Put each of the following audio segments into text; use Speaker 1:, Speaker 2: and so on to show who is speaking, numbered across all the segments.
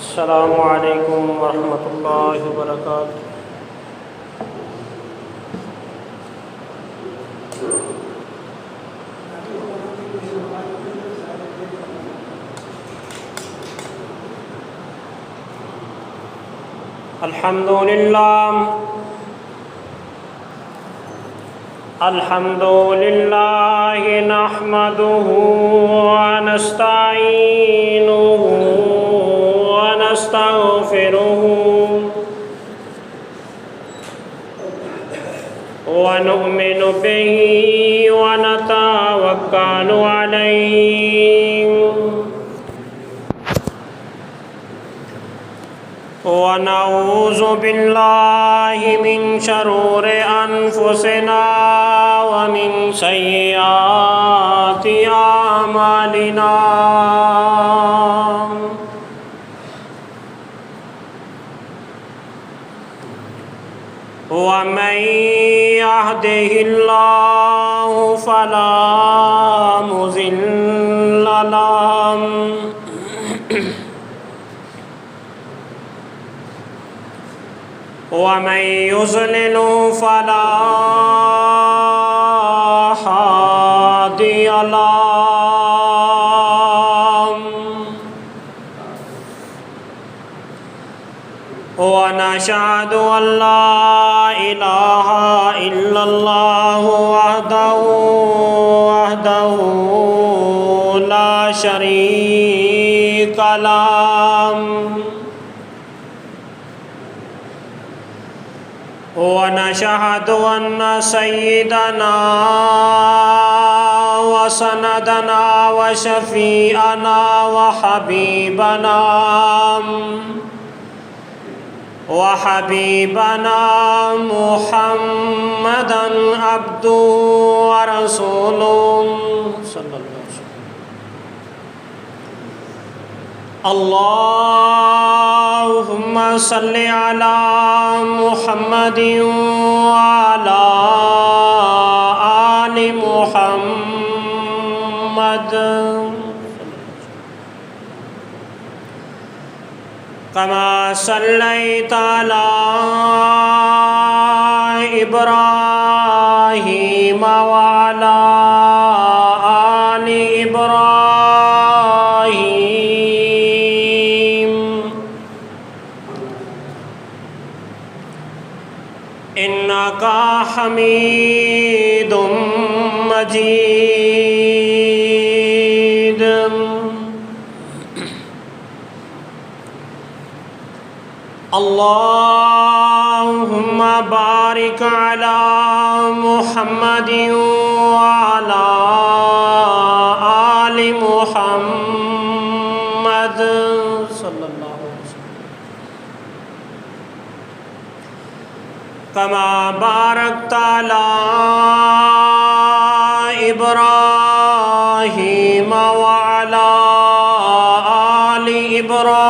Speaker 1: السلام علیکم ورحمۃ اللہ وبرکاتہ۔ الحمد للہ نحمده ونستعینه ونستغفره ونؤمن به ونتوکل علیہ ونعوذ باللہ من شرور انفسنا ومن سیئات اعمالنا ومن يهده الله فلا مضل له ومن يضلل فلا هادي له ونشهد أن لا إله إلا الله وحده لا شريك له ونشهد أن سيدنا وسندنا وشفيعنا وحبيبنا محمدا عبده ورسوله صلى الله عليه وسلم۔ اللهم صل على محمد وعلى آل محمد كما صليت على إبراهيم وعلى آل إبراهيم إنك حميد مجيد۔ اللهم بارك على محمد وعلى آل محمد صلى الله عليه وسلم كما باركت على إبراهيم وعلى آل إبراهيم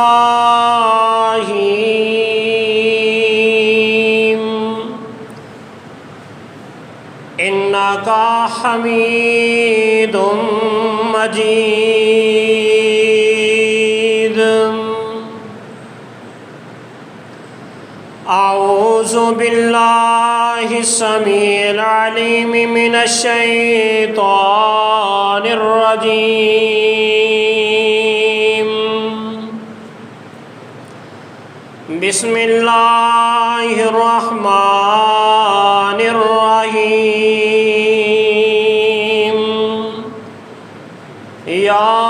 Speaker 1: إنك حميد مجيد۔ أعوذ بالله السميع العليم من الشيطان الرجيم۔ بسم الله الرحمن الرحيم۔ يا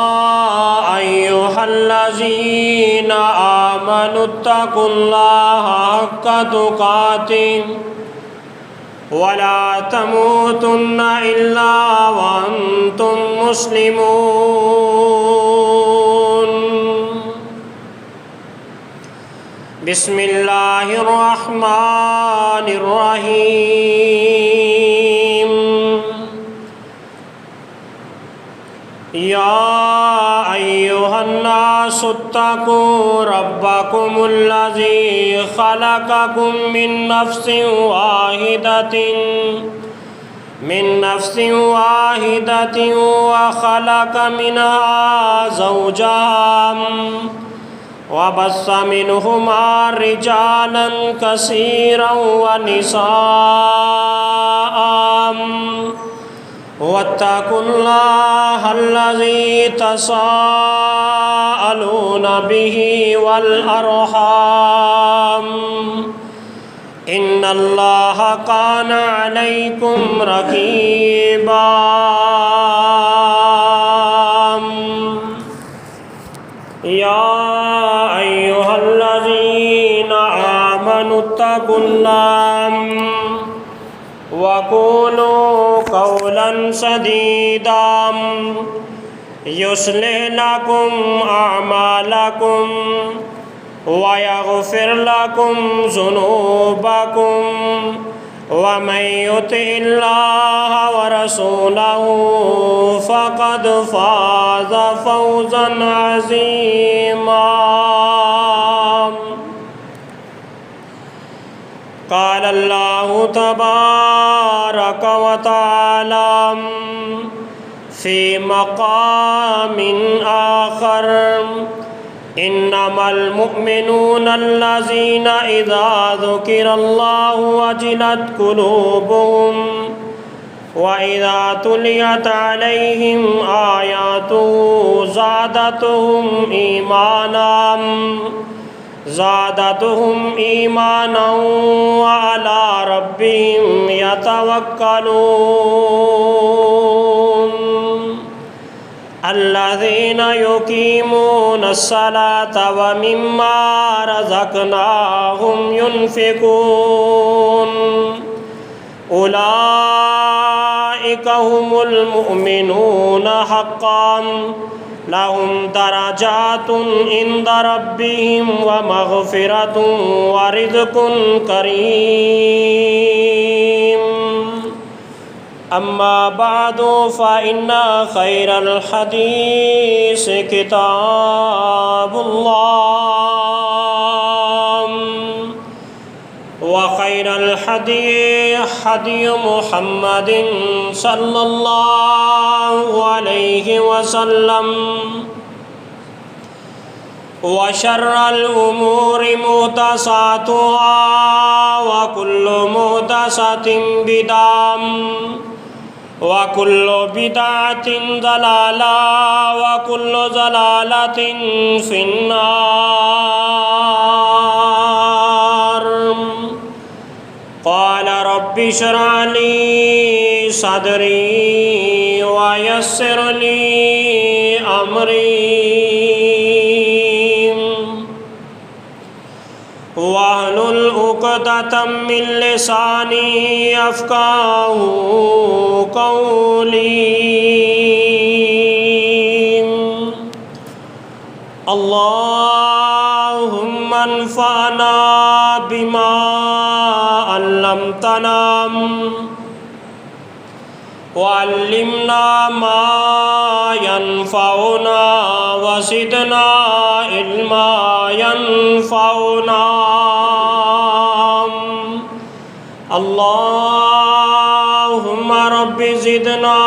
Speaker 1: أيها الذين آمنوا اتقوا الله حق تقاته ولا تموتن إلا وأنتم مسلمون۔ بسم الله الرحمن الرحيم۔ يا أيها الناس اتقوا ربكم الذي خلقكم من نفس واحدة وخلق منها زوجها وبث منهما رجالا كثيرا ونساء واتقوا الله الذي تساءلون به والأرحام إن الله كان عليكم رقيبا يا أيها الذين آمنوا اتقوا الله وقولوا قولا سديدا يصلح لكم أعمالكم ويغفر لكم ذنوبكم ومن يطع الله ورسوله فقد فاز فوزا عظيما. قال الله تبارك وتعالى في مقام آخر إنما المؤمنون الذين إذا ذكر الله وجلت قلوبهم وإذا تليت عليهم آياته زادتهم إيمانا وعلى ربهم يتوكلون. الذين يقيمون الصلاة ومما رزقناهم ينفقون أولئك هم المؤمنون حقا لهم درجات عند ربهم ومغفرة ورزق كريم. أما بعد فإن خير الحديث كتاب الله وخير الحدي حدي محمد صلى الله عليه وسلم وشر الأمور محدثاتها وكل محدثة بدعة وكل بدعة ضلالة وكل ضلالة في النار. قال رب اشرح لي صدري ويسر لي أمري واحلل عقدة من لساني يفقهوا قولي. اللهم انفعنا بما علمتنا وعلمنا ما ينفعنا وزدنا علما ينفعنا. اللهم رب زدنا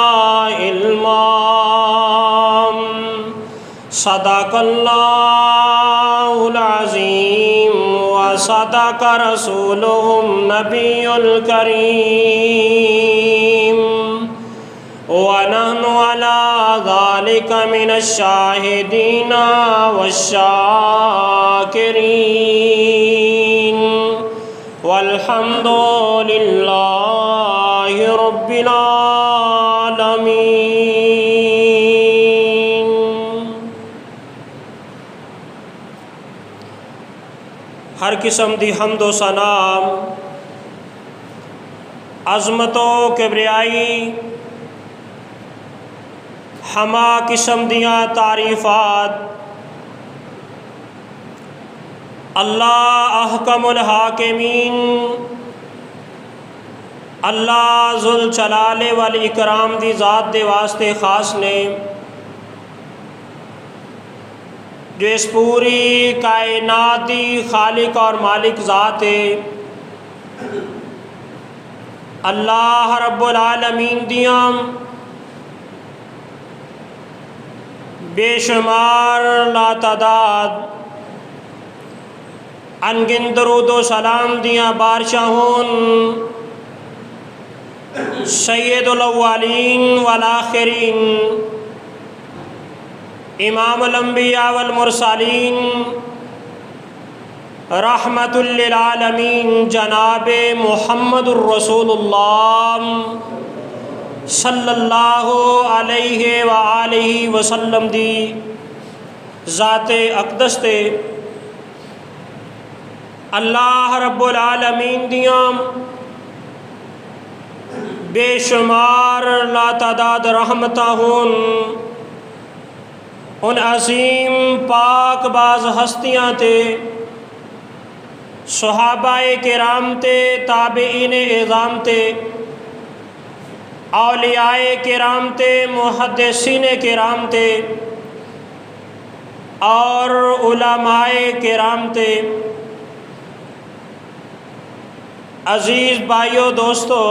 Speaker 1: علما. صدق الله العظيم وصدق رسوله النبي الكريم ونحن على ذلك من الشاهدين والشاكرين والحمد لله رب العالمين. ہر قسم دی حمد و ثنا عظمت و کبریائی ہما قسم دیاں تعریفات اللہ احکم الحاکمین اللہ ذوالجلال والاکرام دی ذات دے واسطے خاص نے جو اس پوری کائنات دی خالق اور مالک ذات ہے. اللہ رب العالمین دیاں بے شمار لا تعداد انگن درود و سلام دیاں بارشاہون سید الاولین والآخرین امام الانبیاء والمرسلین رحمت للعالمین جناب محمد الرسول اللہ صلی اللہ علیہ وآلہ وسلم دی ذات اقدس تے اللہ رب العالمین دیاں بے شمار لا تعداد رحمتاں ہون ان عظیم پاک باز ہستیاں تے صحابہ کرام تے تابعین اعظام تے اولیاء کرام تے محدثین کرام تے اور علماء کرام تے عزیز بھائیو دوستو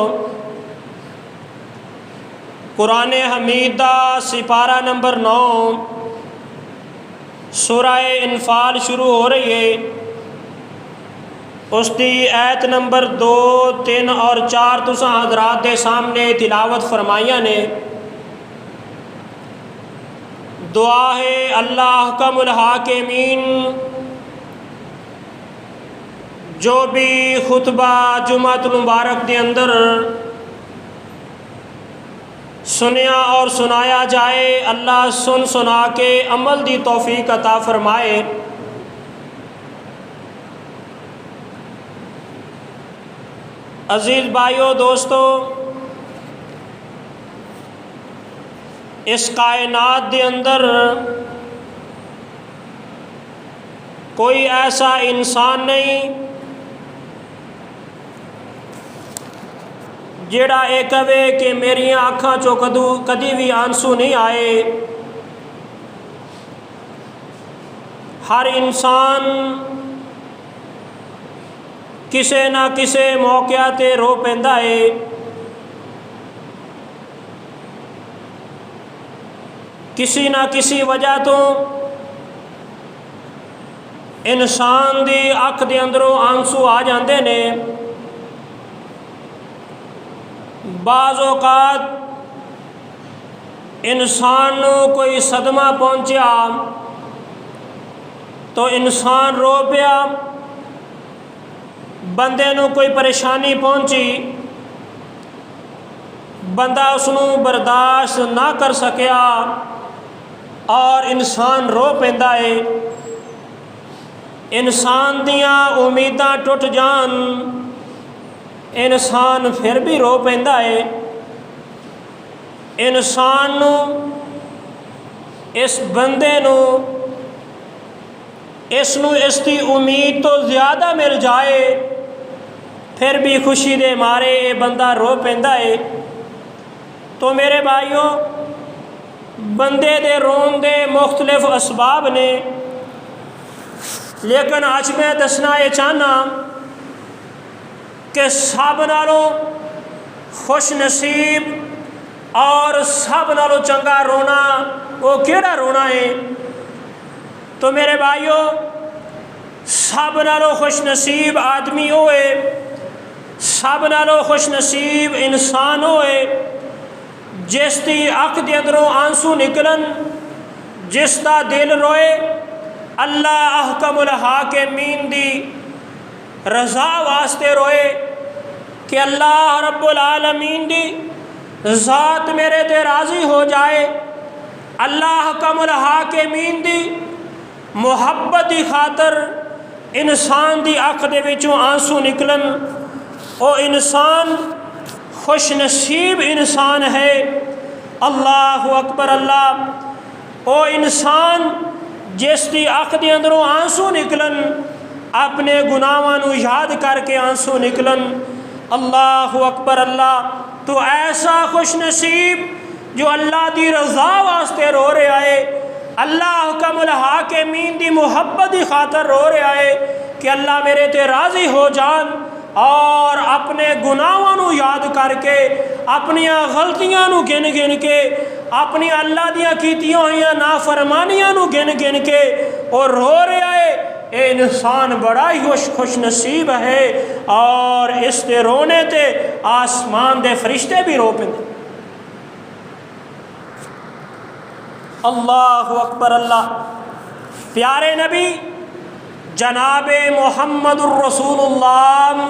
Speaker 1: قرآن حمیدہ سپارہ نمبر 9 سورہ انفال شروع ہو رہی ہے۔ اس دی آیت نمبر 2 3 اور 4 تساں حضرات دے سامنے تلاوت فرمائیاں نے۔ دعا ہے اللہ احکم الحاکمین جو بھی خطبہ جمعۃ المبارک دے اندر سنیا اور سنایا جائے، اللہ سن سنا کے عمل دی توفیق عطا فرمائے۔ عزیز بھائیو دوستو، اس کائنات دے اندر کوئی ایسا انسان نہیں جیڑا اے کہے کہ میری آنکھاں چو کدی بھی آنسو نہیں آئے۔ ہر انسان کسے نہ کسے موقع تے رو پیندا ہے۔ کسی نہ کسی وجہ تو انسان دی اکھ دے اندروں آنسو آ جاندے نے۔ بعض اوقات انسان نو کوئی صدمہ پہنچیا تو انسان رو پیا، بندے نو کوئی پریشانی پہنچی بندہ اس نو برداشت نہ کر سکیا اور انسان رو پیندا ہے۔ انسان دیاں امیداں ٹوٹ جان انسان پھر بھی رو پیندا ہے۔ انسان نو اس بندے نو اس دی امید تو زیادہ مل جائے پھر بھی خوشی دے مارے یہ بندہ رو پیندا ہے۔ تو میرے بھائیو، بندے دے رون دے مختلف اسباب نے، لیکن آج میں دسنا یہ چاہنا کہ سب نالوں خوش نصیب اور سب نالوں چنگا رونا وہ کیڑا رونا ہے؟ تو میرے بھائیو، سب نالوں خوش نصیب آدمی ہوئے، سب نالوں خوش نصیب انسان ہوئے جس دی اکھ دے اندروں آنسو نکلن، جس دا دل روئے اللہ احکم الحاکمین دی رضا واسطے روئے کہ اللہ رب العالمین دی ذات میرے تے راضی ہو جائے، اللہ احکم الحاکمین دی محبت دی خاطر انسان دی اکھ دے وچوں آنسو نکلن، او انسان خوش نصیب انسان ہے۔ اللہ اکبر اللہ۔ او انسان جس دی اکھ دے اندروں آنسو نکلن، اپنے گناہاں نو یاد کر کے آنسو نکلن۔ اللہ اکبر اللہ۔ تو ایسا خوش نصیب جو اللہ دی رضا واسطے رو رہا ہے، اللہ حکم الحاکمین دی محبت دی خاطر رو رہا ہے کہ اللہ میرے تے راضی ہو جان، اور اپنے گناہاں نو یاد کر کے، اپنی غلطیاں نو گن گن کے، اپنی اللہ دیاں کیتیاں ہوئیاں نافرمانیاں نو گن گن کے اور رو رہا ہے، اے انسان بڑا ہی خوش نصیب ہے، اور اس دے رونے تے آسمان دے فرشتے بھی رو پندے۔ اللہ اکبر اللہ۔ پیارے نبی جناب محمد الرسول اللہ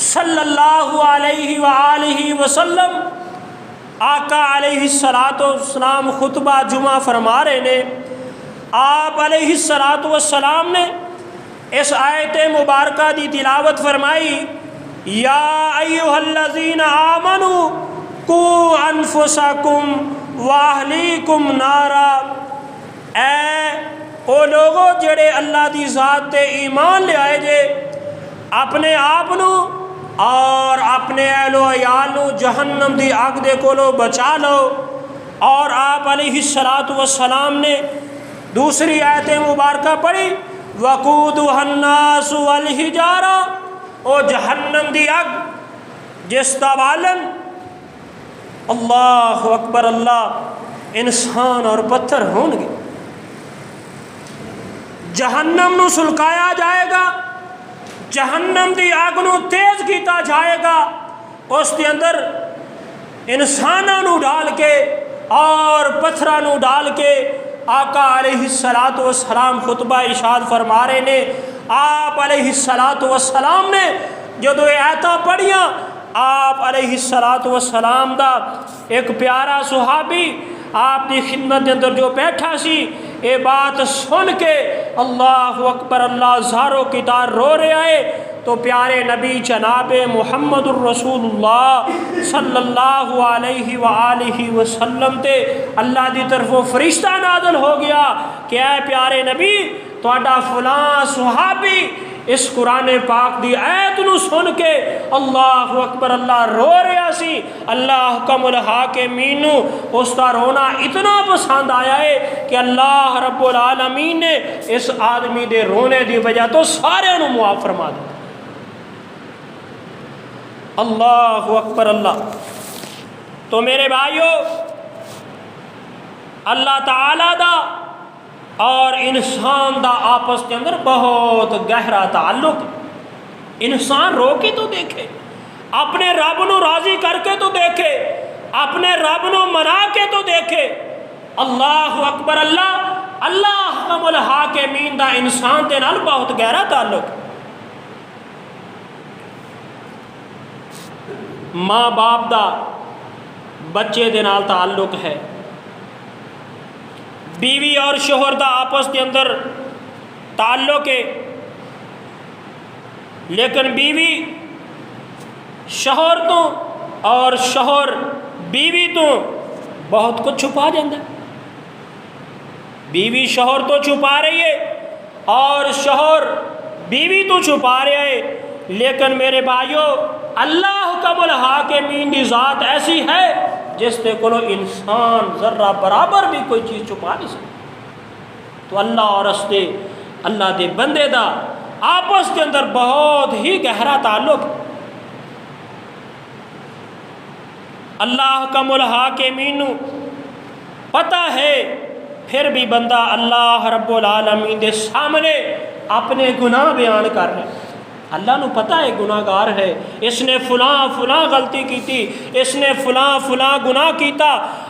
Speaker 1: صلی اللہ علیہ وآلہ وسلم آقا علیہ السلام خطبہ جمعہ فرما رہے نے۔ آپ علیہ السلام نے اس آیت مبارکہ دی تلاوت فرمائی، یا ایھا الذین آمنوا قوا انفسکم واہلیکم نارا، اے او لوگو جڑے اللہ دی ذات تے ایمان لے آئے جے، اپنے آپ نو اور اپنے اہل و عیال نو جہنم دی آگ دے کولو بچا لو۔ اور آپ علیہ السلام نے دوسری آیت مبارکہ پڑھی، وقودھا الناس والحجارہ، او جہنم دی آگ جس دا بالن اللہ اکبر اللہ انسان اور پتھر ہون گے، جہنم نو سلکایا جائے گا، جہنم دی آگ نو تیز کیتا جائے گا، اس کے اندر انساناں نو ڈال کے اور پتھراں نو ڈال کے آقا علیہ السلام خطبہ ارشاد فرما رہے نے۔ آپ علیہ السلام نے جدو یہ آیتاں پڑھیاں، آپ علیہ السلام دا ایک پیارا صحابی آپ دی خدمت دے اندر جو بیٹھا سی، یہ بات سن کے اللہ اکبر اللہ زارو کی تار رو رہا ہے، تو پیارے نبی جناب محمد الرسول اللہ صلی اللہ علیہ وآلہ وسلم تے اللہ دی طرفوں فرشتہ نازل ہو گیا کہ اے پیارے نبی، تہاڈا فلاں صحابی اس قرآن پاک دی آیت نو سن کے اللہ اکبر اللہ رو رہا سی، اللہ حکم الحاکمین نو اس کا رونا اتنا پسند آیا ہے کہ اللہ رب العالمین نے اس آدمی دے رونے دی وجہ تو سارے نو معاف فرما دیا۔ اللہ اکبر اللہ۔ تو میرے بھائیو، اللہ تعالیٰ دا اور انسان دا آپس کے اندر بہت گہرا تعلق۔ انسان رو کے تو دیکھے، اپنے رب نو راضی کر کے تو دیکھے، اپنے رب نو منا کے تو دیکھے۔ اللہ اکبر اللہ۔ اللہ حکم الحاکمین دا انسان دے نال بہت گہرا تعلق۔ ماں باپ دا بچے دے نال تعلق ہے، بیوی اور شوہر دا آپس کے اندر تعلق ہے، لیکن بیوی شوہر تو اور شوہر بیوی تو بہت کچھ چھپا جاتا ہے۔ بیوی شوہر تو چھپا رہی ہے اور شوہر بیوی تو چھپا رہا ہے، لیکن میرے بھائیو اللہ حکم الحاکمین دی ذات ایسی ہے جس تے کولو انسان ذرہ برابر بھی کوئی چیز چھپا نہیں سکتا۔ تو اللہ اور اس دے اللہ دے بندے دا آپس کے اندر بہت ہی گہرا تعلق۔ اللہ حکم الحاکمین نو پتہ ہے، پھر بھی بندہ اللہ رب العالمین دے سامنے اپنے گناہ بیان کر رہے ہیں۔ اللہ نو پتہ ہے گناہ گار ہے، اس نے فلاں فلاں غلطی کی تھی، اس نے فلاں فلاں گناہ کیتا۔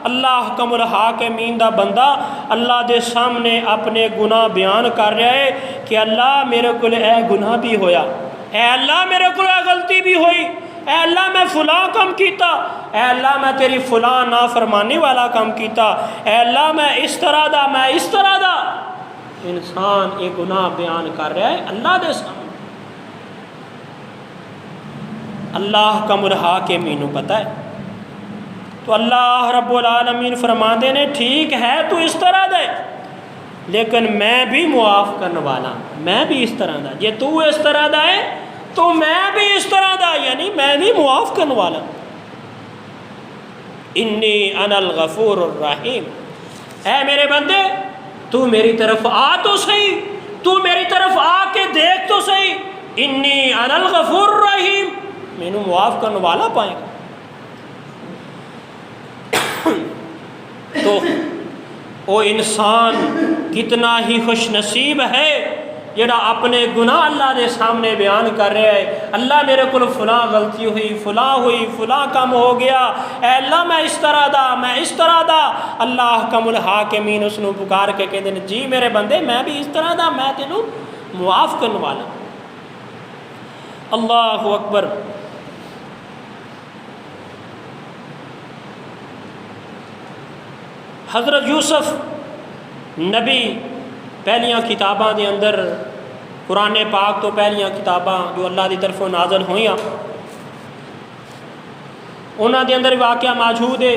Speaker 1: اللہ حکم الحاکمین دا بندہ اللہ دے سامنے اپنے گناہ بیان کر رہا ہے کہ اللہ میرے کو اے گناہ بھی ہویا، اے اللہ میرے کو غلطی بھی ہوئی، اے اللہ میں فلاں کام کیتا، اے اللہ میں تیری فلاں نافرمانی والا کام کیتا، اے اللہ میں اس طرح دا، میں اس طرح دا۔ انسان یہ گناہ بیان کر رہا ہے اللہ دے سامنے۔ اللہ کا الحاکمین کو پتہ ہے۔ تو اللہ رب العالمین فرماندے نے ٹھیک ہے تو اس طرح دے، لیکن میں بھی معاف کرنے والا، میں بھی اس طرح دا، یہ تو اس طرح دا ہے تو میں بھی اس طرح دا، یعنی میں بھی معاف کرنے والا۔ انی انا الغفور الرحیم، اے میرے بندے تو میری طرف آ تو صحیح، تو میری طرف آ کے دیکھ تو صحیح، انی انا الغفور الرحیم، مینوں معاف کرنے والا پائے گا۔ تو وہ انسان کتنا ہی خوش نصیب ہے جڑا اپنے گناہ اللہ دے سامنے بیان کر رہا ہے، اللہ میرے کو فلاں غلطی ہوئی، فلاں کم ہو گیا، اے اللہ میں اس طرح دا اللہ احکم الحاکمین اس نو پکار کے کہتے ہیں جی میرے بندے میں بھی اس طرح دا، میں تینوں معاف کرنے والا۔ اللہ اکبر۔ حضرت یوسف نبی پہلیاں کتاباں دے اندر، قرآن پاک تو پہلیاں کتاباں جو اللہ دی طرفوں نازل ہوئیاں انہاں دے اندر واقعہ موجود ہے،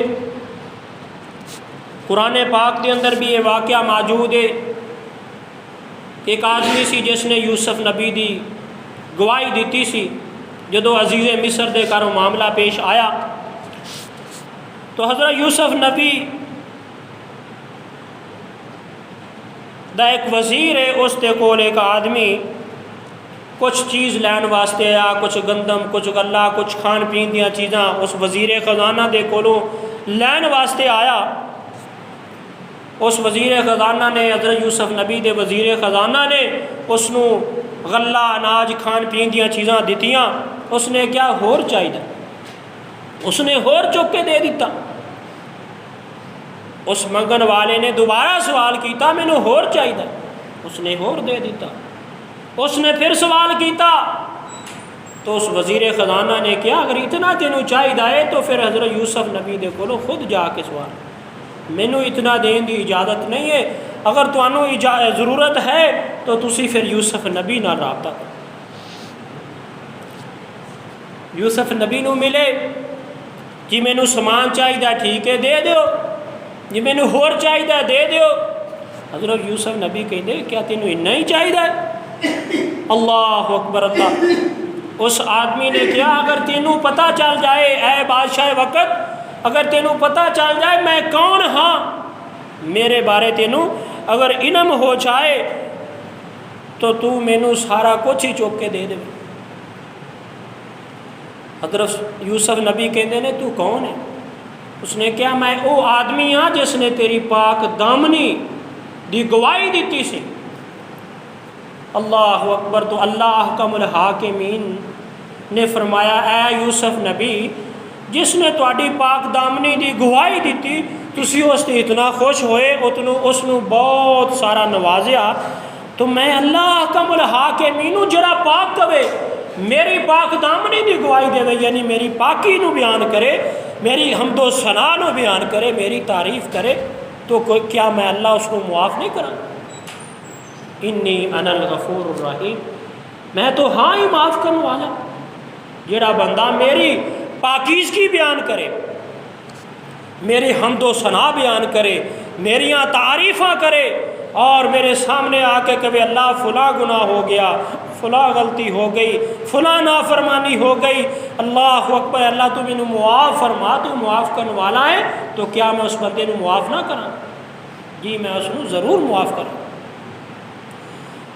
Speaker 1: قرآن پاک دے اندر بھی یہ واقعہ موجود ہے۔ ایک آدمی سی جس نے یوسف نبی دی گواہی دیتی سی، جدو عزیز مصر دے کاروں معاملہ پیش آیا تو حضرت یوسف نبی دا ایک وزیر ہے، اس دے کول ایک آدمی کچھ چیز لین واسطے آیا، کچھ گندم، کچھ غلہ، کچھ کھان پین دیاں چیزاں اس وزیر خزانہ دے کولوں لین واسطے آیا۔ اس وزیر خزانہ نے، حضرت یوسف نبی دے وزیر خزانہ نے اس نو غلہ، اناج، کھان پین دیاں چیزاں دیتیاں۔ اس نے کیا ہور چاہیے، اس نے ہور چک کے دے دیتا۔ اس منگن والے نے دوبارہ سوال کیتا مینوں ہور چاہیے، اس نے ہور دے دیتا۔ اس نے پھر سوال کیتا تو اس وزیر خزانہ نے کیا اگر اتنا تینوں چاہیے تو پھر حضرت یوسف نبی دے کولو خود جا کے سوال، مینوں اتنا دین دی اجازت نہیں ہے، اگر تانوں ضرورت ہے تو تسی پھر یوسف نبی نال رابطہ کرو۔ یوسف نبی نو ملے، جی مینوں سامان چاہیے ٹھیک ہے دے دیو، جی مینوں ہور چاہیے دے دیو۔ حضرت یوسف نبی کہتے کیا تینوں اتنا ہی چاہیے؟ اللہ اکبر اللہ۔ اس آدمی نے کیا اگر تینوں پتہ چل جائے اے بادشاہ وقت، اگر تینوں پتہ چل جائے میں کون ہاں، میرے بارے تینوں اگر علم ہو جائے تو مینوں سارا کچھ ہی چوک کے دے دے۔ حضرت یوسف نبی کہتے ہیں تو کون ہے؟ اس نے کیا میں وہ آدمی ہاں جس نے تیری پاک دامنی دی گواہی دیتی سی۔ اللہ اکبر۔ تو اللہ احکم الحاکمین نے فرمایا اے یوسف نبی جس نے تواڈی پاک دامنی دی گواہی دیتی تسی اس تے اتنا خوش ہوئے، اس نو بہت سارا نوازیا، تو میں اللہ احکم الحاکمین جڑا پاک کوے، میری پاک دامنی دی گواہی دے، یعنی میری پاکی نو بیان کرے، میری حمد و ثنا نو بیان کرے، میری تعریف کرے، تو کیا میں اللہ اس کو معاف نہیں کراں؟ انی انا الغفور الرحیم، میں تو ہاں ہی معاف کرنے والا۔ جڑا بندہ میری پاکیزگی بیان کرے، میری حمد و ثنا بیان کرے، میریاں تعریفاں کرے، اور میرے سامنے آ کے کبھی اللہ فلاں گناہ ہو گیا، فلاں غلطی ہو گئی، فلاں نافرمانی ہو گئی، اللہ اکبر، اللہ تو مینوں معاف فرما، تو معاف کرنے والا ہے، تو کیا میں اس بندے نو معاف نہ کراں؟ جی میں اس نو ضرور معاف کراں۔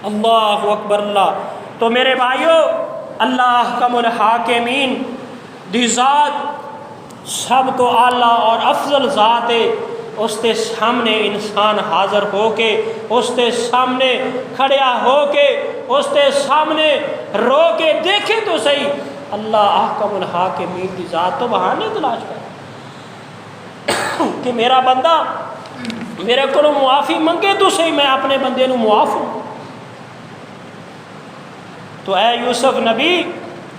Speaker 1: اللہ اکبر اللہ۔ تو میرے بھائیو، اللہ احکم الحاکمین دی ذات سب تو اعلیٰ اور افضل ذات ہے، اس کے سامنے انسان حاضر ہو کے، اس کے سامنے کھڑیا ہو کے، اس کے سامنے رو کے دیکھے تو صحیح، اللہ احکم الحاکمین کی ذات تو بہانے تلاش کر کہ میرا بندہ میرے کو معافی منگے تو صحیح، میں اپنے بندے نو معاف ہوں۔ تو اے یوسف نبی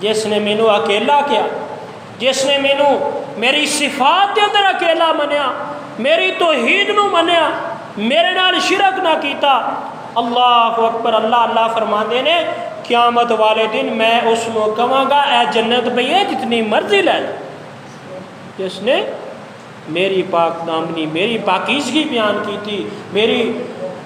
Speaker 1: جس نے مینوں اکیلا کیا، جس نے مینوں میری صفات کے اندر اکیلا منیا، میری توحید نو منیا، میرے نال شرک نہ کیتا، اللہ اکبر اللہ۔ اللہ فرماندے نے قیامت والے دن میں اس نو کہاں گا اے جنت پئی ہے جتنی مرضی لے لے، جس نے میری پاک دامنی، میری پاکیزگی بیان کی تھی، میری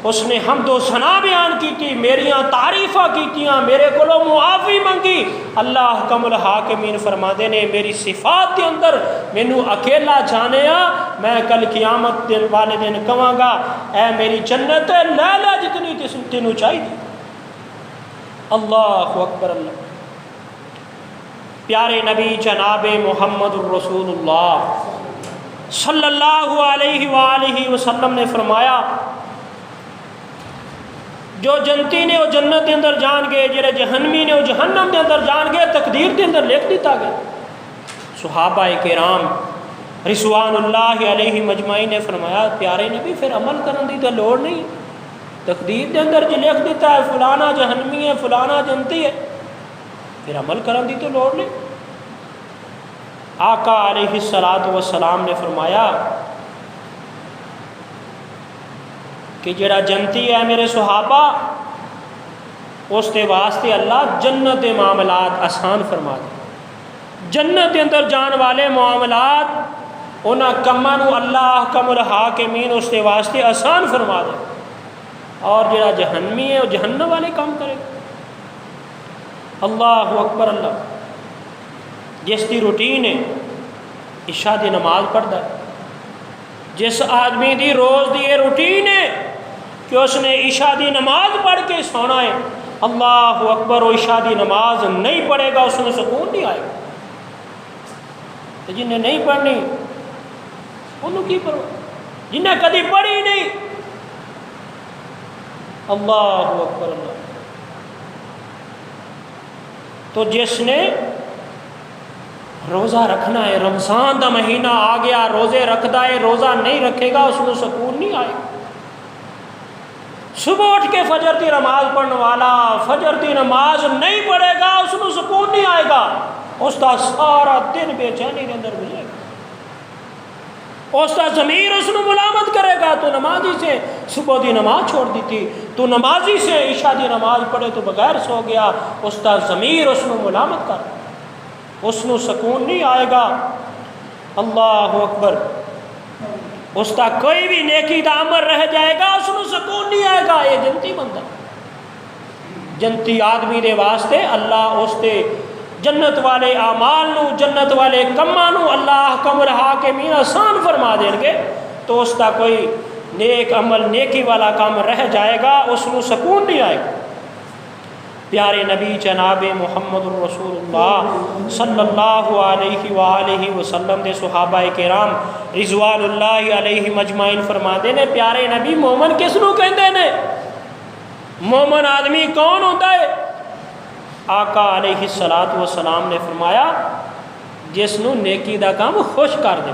Speaker 1: اس نے حمد و ثنا بیان کی تھی، میریاں تعریفاں کیتیاں، میرے کولو معافی منگی۔ اللہ احکم الحاکمین فرماندے نے میری صفات کے اندر مینوں اکیلا جانیا، میں کل قیامت دن والے دن کہاں گا اے میری جنت لے لے جتنی تینوں چاہیے۔ اللہ اکبر اللہ۔ پیارے نبی جناب محمد الرسول اللہ صلی اللہ علیہ وآلہ وسلم نے فرمایا جو جنتی نے وہ جنت کے اندر جان گئے، جڑے جہنمی نے وہ جہنم کے اندر جان گئے، تقدیر کے اندر لکھ دیتا گیا۔ صحابہ کرام رضوان اللہ علیہ مجمعین نے فرمایا پیارے نبی پھر عمل کرنے کی تو لوڑ نہیں، تقدیر کے اندر جو لکھ دیتا ہے فلانا جہنمی ہے فلانا جنتی ہے، پھر عمل کرنے کی تو لوڑ نہیں۔ آقا علیہ السلام نے فرمایا کہ جڑا جنتی ہے میرے صحابہ اس کے واسطے اللہ جنت کے معاملات آسان فرما دے، جنت کے اندر جان والے معاملات انہاں کماں نو اللہ احکم الحاکمین اس کے واسطے آسان فرما دے، اور جڑا جہنمی ہے وہ جہنم والے کام کرے گا۔ اللہ اکبر اللہ۔ جس کی روٹین ہے عشاء دی نماز پڑھتا ہے، جس آدمی دی روز دی یہ روٹین ہے کہ اس نے عشاء دی نماز پڑھ کے سونا ہے، اللہ اکبر، وہ عشاء دی نماز نہیں پڑھے گا اس میں سکون نہیں آئے گا۔ تو جنہیں نہیں پڑھنی انہوں کی پرواہ، جنہیں کدی پڑھی نہیں، اللہ اکبر اللہ۔ تو جس نے روزہ رکھنا ہے، رمضان دا مہینہ آ گیا، روزے رکھتا ہے، روزہ نہیں رکھے گا اس میں سکون نہیں آئے گا۔ صبح اٹھ کے فجر کی نماز پڑھنے والا فجر کی نماز نہیں پڑھے گا اس میں سکون نہیں آئے گا، اس کا سارا دن بے چینی کے اندر گزرے گا، اس کا ضمیر اس نے ملامت کرے گا تو نمازی سے صبح دی نماز چھوڑ دی تھی، تو نمازی سے عشاء دی نماز پڑھے تو بغیر سو گیا، اس کا ضمیر اس نے ملامت کر، اس نے سکون نہیں آئے گا۔ اللہ اکبر۔ اس کا کوئی بھی نیکی دا عمل رہ جائے گا اس نے سکون نہیں آئے گا، یہ جنتی بندہ، جنتی آدمی دے واسطے اللہ اس دے جنت والے اعمال نو، جنت والے کماں نو اللہ احکم الحاکمین آسان فرما دیں گے، تو اس کا کوئی نیک عمل نیکی والا کام رہ جائے گا اس کو سکون نہیں آئے گا۔ پیارے نبی جناب محمد الرسول اللہ صلی اللہ علیہ وآلہ وسلم دے صحابہ کرام رضوان اللہ علیہ مجمعین فرماتے نے پیارے نبی مومن کس نو کہندے نے؟ مومن آدمی کون ہوتا ہے؟ آقا علیہ السلام نے فرمایا جس نو نیکی دا کام خوش کر دے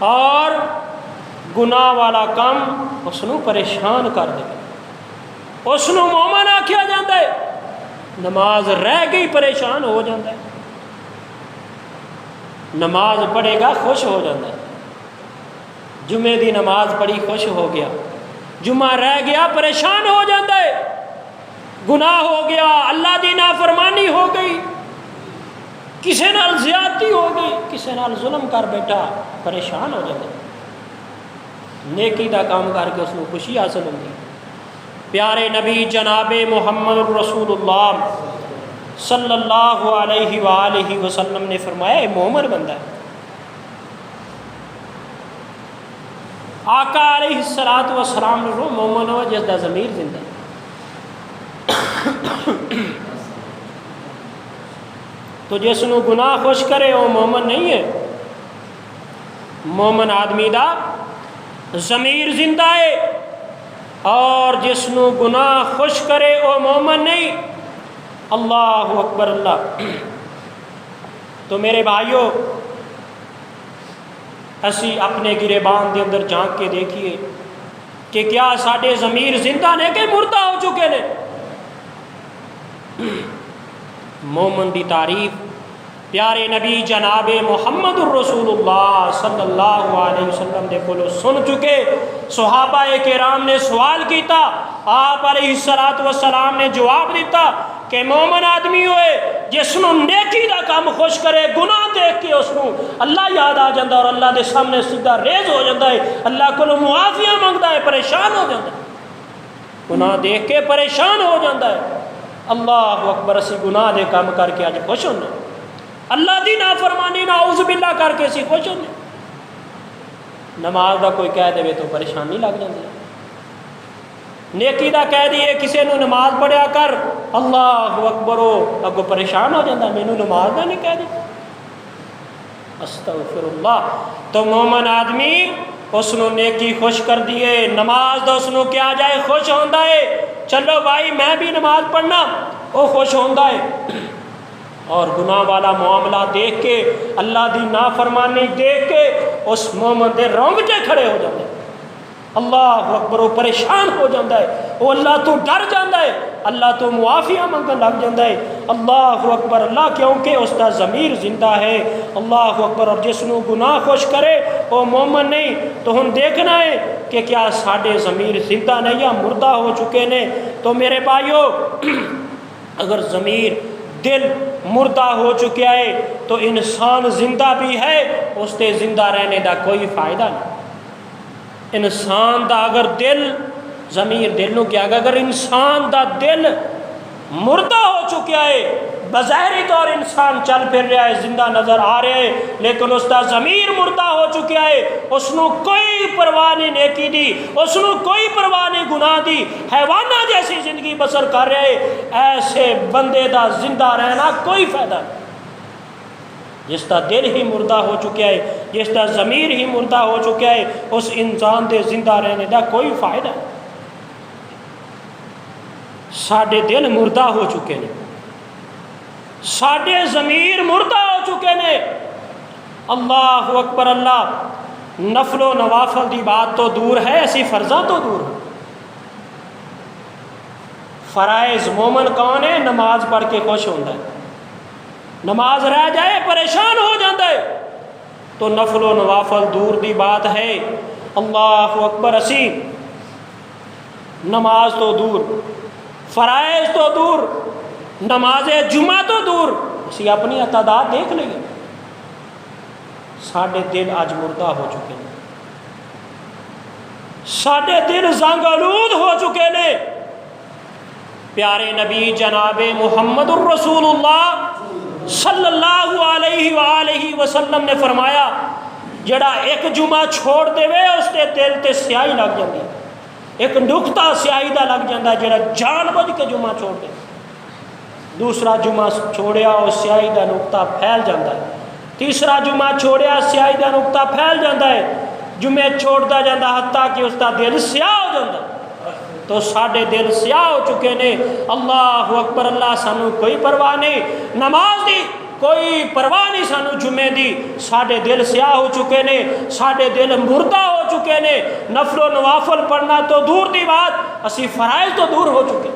Speaker 1: اور گناہ والا کام اس نو پریشان کر دے، اس نو مومن آکھیا جاتا ہے۔ نماز رہ گئی پریشان ہو جاتا ہے، نماز پڑھے گا خوش ہو جاتا ہے، جمعے دی نماز پڑھی خوش ہو گیا، جمعہ رہ گیا پریشان ہو جاتا ہے، گناہ ہو گیا، اللہ دی نافرمانی ہو گئی، کسی نال زیادتی ہو گئی، کسی نال ظلم کر بیٹھا، پریشان ہو جاتا ہے، نیکی دا کام کر کے اس کو خوشی حاصل ہوگی۔ پیارے نبی جناب محمد الرسول اللہ صلی اللہ علیہ وآلہ وسلم نے فرمایا یہ مومن بندہ ہے۔ آقا علیہ السلام نے وہ مومن ہو جس دا ضمیر زندہ ہے۔ تو جس نو گناہ خوش کرے وہ مومن نہیں ہے، مومن آدمی دا ضمیر زندہ ہے، اور جس نو گناہ خوش کرے وہ مومن نہیں۔ اللہ اکبر اللہ۔ تو میرے بھائیوں اسی اپنے گریبان دے اندر جھانک کے دیکھیے کہ کیا ساڈے ضمیر زندہ نے کہ مردہ ہو چکے نے؟ مومن دی تعریف پیارے نبی جناب محمد الرسول اللہ صلی اللہ علیہ وسلم دے کولو سن چکے، صحابہ کرام نے سوال کیتا، آپ علیہ السلام نے جواب دیتا کہ مومن آدمی ہوئے جس نو نیکی دا کام خوش کرے، گناہ دیکھ کے اس نو اللہ یاد آ جاندہ اور اللہ دے سامنے سیدھا ریز ہو جاندہ ہے، اللہ کولو معافیاں مانگتا ہے، پریشان ہو جاندہ ہے، گناہ دیکھ کے پریشان ہو جاندہ ہے۔ اللہ اکبر۔ اسی گناہ دے کام کر کے آج خوش ہونا، اللہ دی نافرمانی نعوذ باللہ کر کے اسی خوش ہونے، نماز دا کوئی کہہ دے تو پریشانی لگ جاتی ہے، نیکی دا کہہ دیے کسی نو نماز پڑھیا کر، اللہ اکبر، اگو پریشان ہو جاتا مینو نماز دا نہیں کہہ دی، استغفر اللہ۔ تو مومن آدمی اس نو نیکی خوش کر دیے، نماز دا اس نو کیا جائے خوش ہوندا ہے، چلو بھائی میں بھی نماز پڑھنا، وہ خوش ہوندا ہے۔ اور گناہ والا معاملہ دیکھ کے، اللہ دی نافرمانی دیکھ کے اس مومن دے رونگٹے کھڑے ہو جاتے ہیں، اللہ اکبر، وہ پریشان ہو جاتا ہے، وہ اللہ تو ڈر جاتا ہے، اللہ تو معافیاں منگن لگ جاتا ہے، اللہ اکبر اللہ، کیونکہ اس کا ضمیر زندہ ہے، اللہ اکبر۔ اور جس نو گناہ خوش کرے وہ مومن نہیں، تو ہم دیکھنا ہے کہ کیا ساڈے ضمیر زندہ نہیں یا مردہ ہو چکے نے۔ تو میرے بھائیو، اگر ضمیر دل مردہ ہو چکا ہے تو انسان زندہ بھی ہے، اس تے زندہ رہنے دا کوئی فائدہ نہیں۔ انسان دا اگر دل، ضمیر دل نو کیا، اگر انسان دا دل مردہ ہو چکا ہے، بظاہری طور انسان چل پھر رہا ہے، زندہ نظر آ رہا ہے، لیکن اس دا ضمیر مردہ ہو چکا ہے، اس نو کوئی پرواہ نہیں نیکی دی، اس نو کوئی پرواہ نہیں گناہ دی، حیوانہ جیسی زندگی بسر کر رہے، ایسے بندے دا زندہ رہنا کوئی فائدہ نہیں۔ جس کا دل ہی مردہ ہو چکا ہے، جس کا ضمیر ہی مردہ ہو چکا ہے، اس انسان دے زندہ رہنے دا کوئی فائدہ نہیں۔ ساڈے دل مردہ ہو چکے ہیں، ساڈے ضمیر مردہ ہو چکے ہیں، اللہ اکبر اللہ۔ نفل و نوافل دی بات تو دور ہے، ایسی فرضاں تو دور ہے۔ فرائض مومن کون ہے؟ نماز پڑھ کے خوش ہوتا ہے، نماز رہ جائے پریشان ہو جاتا ہے، تو نفل و نوافل دور دی بات ہے، اللہ اکبر۔ اسی نماز تو دور، فرائض تو دور، نماز جمعہ تو دور، اسی اپنی تعداد دیکھ لیں گے، ساڈے دل آج مردہ ہو چکے ہیں، ساڈے دل زنگ آلود ہو چکے ہیں۔ پیارے نبی جناب محمد الرسول اللہ صلی اللہ علیہ وآلہ وسلم نے فرمایا، جڑا ایک جمعہ چھوڑ دے وے اس کے دل تے سیاہی لگ جاتی، ایک نقطہ سیاہی دا لگ جاتا ہے، جڑا جان بوجھ کے جمعہ چھوڑ دے، دوسرا جمعہ چھوڑیا اور سیاہی دا نقطہ پھیل جاتا ہے، تیسرا جمعہ چھوڑیا سیاہی دا نقطہ پھیل جاتا ہے، جمعے چھوڑتا جاتا حتیٰ کہ اس کا دل سیاہ ہو جاتا ہے۔ تو ساڈے دل سیاہ ہو چکے نے، اللہ اکبر اللہ، سانو کوئی پرواہ نہیں نماز دی، کوئی پرواہ نہیں سانو جمعے دی، ساڈے دل سیاہ ہو چکے نے، ساڈے دل مردہ ہو چکے نے، نفل و نوافل پڑھنا تو دور دی بات، اسی فرائض تو دور ہو چکے۔